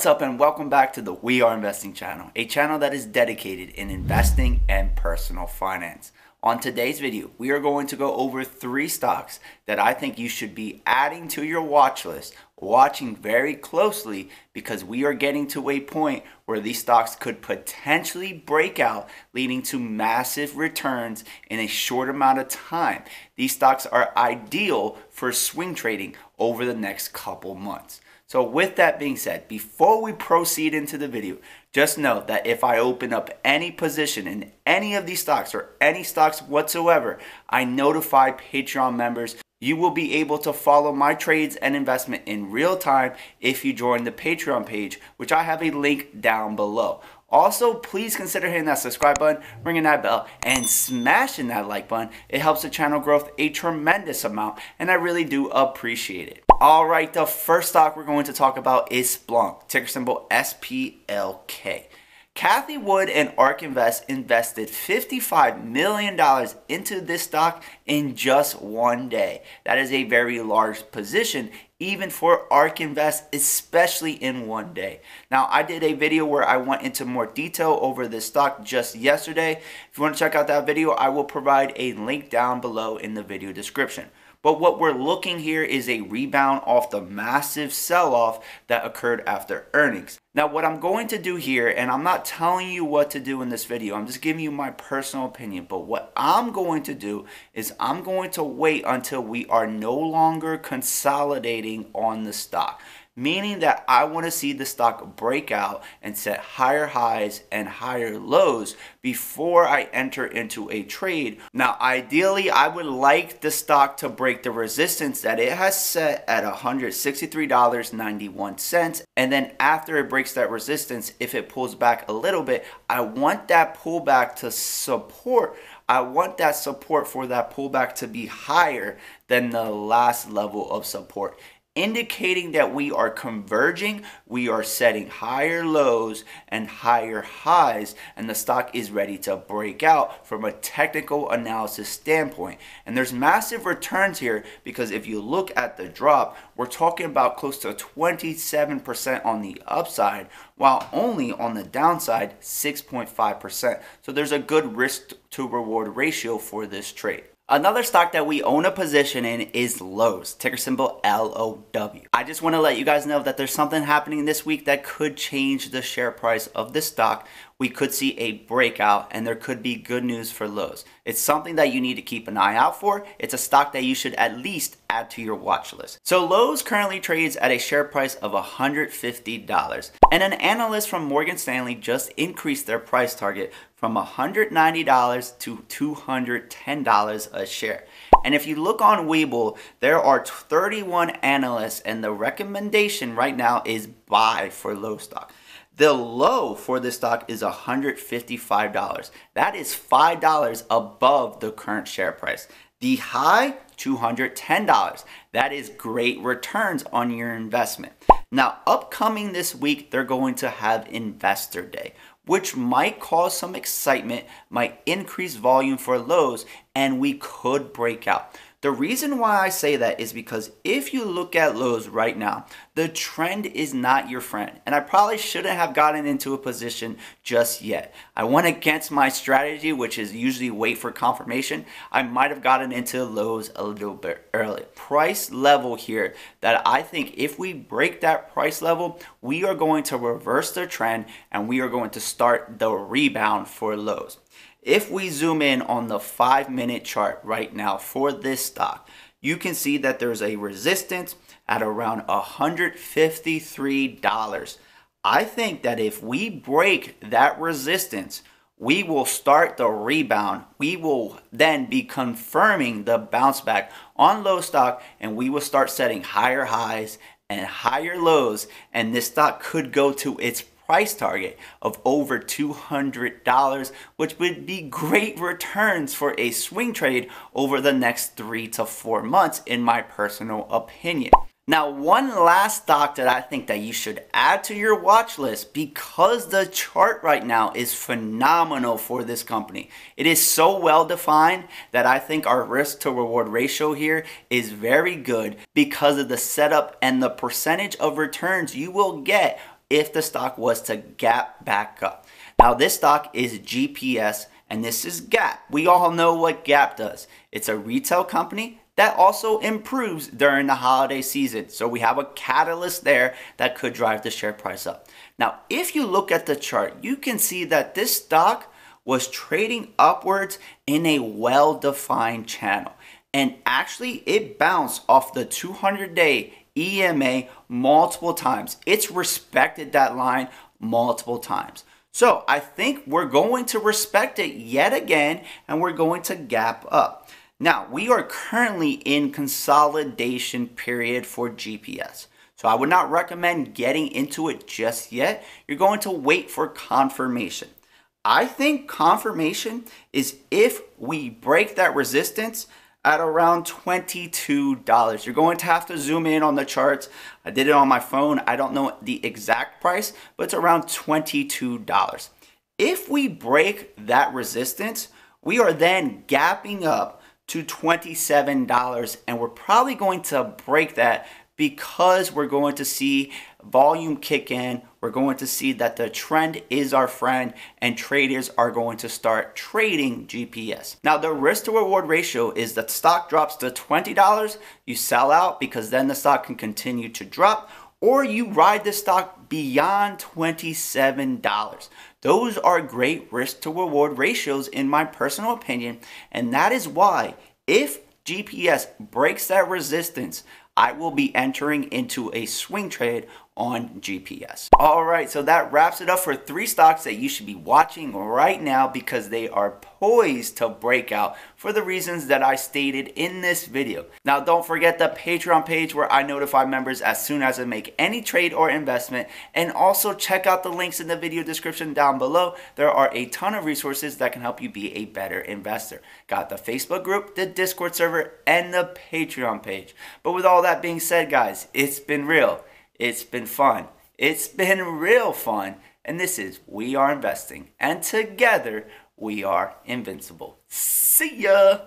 What's up and welcome back to the We Are Investing channel, a channel that is dedicated in investing and personal finance. On today's video, we are going to go over 3 stocks that I think you should be adding to your watch list, watching very closely because we are getting to a point where these stocks could potentially break out, leading to massive returns in a short amount of time. These stocks are ideal for swing trading over the next couple months. So with that being said, before we proceed into the video, just know that if I open up any position in any of these stocks or any stocks whatsoever, I notify Patreon members. You will be able to follow my trades and investment in real time if you join the Patreon page, which I have a link down below. Also, please consider hitting that subscribe button, ringing that bell, and smashing that like button. It helps the channel grow a tremendous amount, and I really do appreciate it. All right, the first stock we're going to talk about is Splunk, ticker symbol SPLK. Cathie Wood and ARK Invest invested $55 million into this stock in just one day. That is a very large position, even for ARK Invest, especially in one day. Now, I did a video where I went into more detail over this stock just yesterday. If you want to check out that video, I will provide a link down below in the video description. But what we're looking here is a rebound off the massive sell-off that occurred after earnings. Now, what I'm going to do here, and I'm not telling you what to do in this video, I'm just giving you my personal opinion, but what I'm going to do is I'm going to wait until we are no longer consolidating on the stock. Meaning that I want to see the stock break out and set higher highs and higher lows before I enter into a trade. Now, ideally, I would like the stock to break the resistance that it has set at $163.91. And then after it breaks that resistance, if it pulls back a little bit, I want that pullback to support. I want that support for that pullback to be higher than the last level of support, indicating that we are converging, we are setting higher lows and higher highs, and the stock is ready to break out from a technical analysis standpoint. And there's massive returns here because if you look at the drop, we're talking about close to 27% on the upside, while only on the downside 6.5%. So there's a good risk to reward ratio for this trade. Another stock that we own a position in is Lowe's, ticker symbol LOW. I just want to let you guys know that there's something happening this week that could change the share price of this stock. We could see a breakout and there could be good news for Lowe's. It's something that you need to keep an eye out for. It's a stock that you should at least add to your watch list. So Lowe's currently trades at a share price of $150. And an analyst from Morgan Stanley just increased their price target from $190 to $210 a share. And if you look on Webull, there are 31 analysts and the recommendation right now is buy for Lowe's stock. The low for this stock is $155. That is $5 above the current share price. The high, $210. That is great returns on your investment. Now, upcoming this week, they're going to have Investor Day, which might cause some excitement, might increase volume for Lowe's, and we could break out. The reason why I say that is because if you look at Lowe's right now, the trend is not your friend. And I probably shouldn't have gotten into a position just yet. I went against my strategy, which is usually wait for confirmation. I might have gotten into Lowe's a little bit early. Price level here that I think if we break that price level, we are going to reverse the trend and we are going to start the rebound for Lowe's. If we zoom in on the 5-minute chart right now for this stock, you can see that there's a resistance at around $153. I think that if we break that resistance, we will start the rebound. We will then be confirming the bounce back on Lowe's stock, and we will start setting higher highs and higher lows, and this stock could go to its price target of over $200, which would be great returns for a swing trade over the next 3 to 4 months, in my personal opinion. Now, one last stock that I think that you should add to your watch list, because the chart right now is phenomenal for this company. It is so well defined that I think our risk to reward ratio here is very good because of the setup and the percentage of returns you will get if the stock was to gap back up. Now this stock is GPS and this is Gap. We all know what Gap does. It's a retail company that also improves during the holiday season. So we have a catalyst there that could drive the share price up. Now, if you look at the chart, you can see that this stock was trading upwards in a well-defined channel. And actually, it bounced off the 200-day EMA multiple times. It's respected that line multiple times. So I think we're going to respect it yet again, and we're going to gap up. Now, we are currently in consolidation period for GPS. So I would not recommend getting into it just yet. You're going to wait for confirmation. I think confirmation is if we break that resistance at around $22. You're going to have to zoom in on the charts. I did it on my phone. I don't know the exact price, but it's around $22. If we break that resistance, we are then gapping up to $27, and we're probably going to break that because we're going to see volume kick in. We're going to see that the trend is our friend and traders are going to start trading GPS. Now, the risk to reward ratio is that stock drops to $20, you sell out because then the stock can continue to drop, or you ride the stock beyond $27. Those are great risk to reward ratios in my personal opinion, and that is why if GPS breaks that resistance, I will be entering into a swing trade on GPS. All right, so that wraps it up for 3 stocks that you should be watching right now because they are poised to break out for the reasons that I stated in this video. Now, don't forget the Patreon page where I notify members as soon as I make any trade or investment, and also check out the links in the video description down below. There are a ton of resources that can help you be a better investor. Got the Facebook group, the Discord server, and the Patreon page. But with all that being said, guys, it's been real. It's been fun. It's been real fun. And this is We Are Investing. And together, we are invincible. See ya!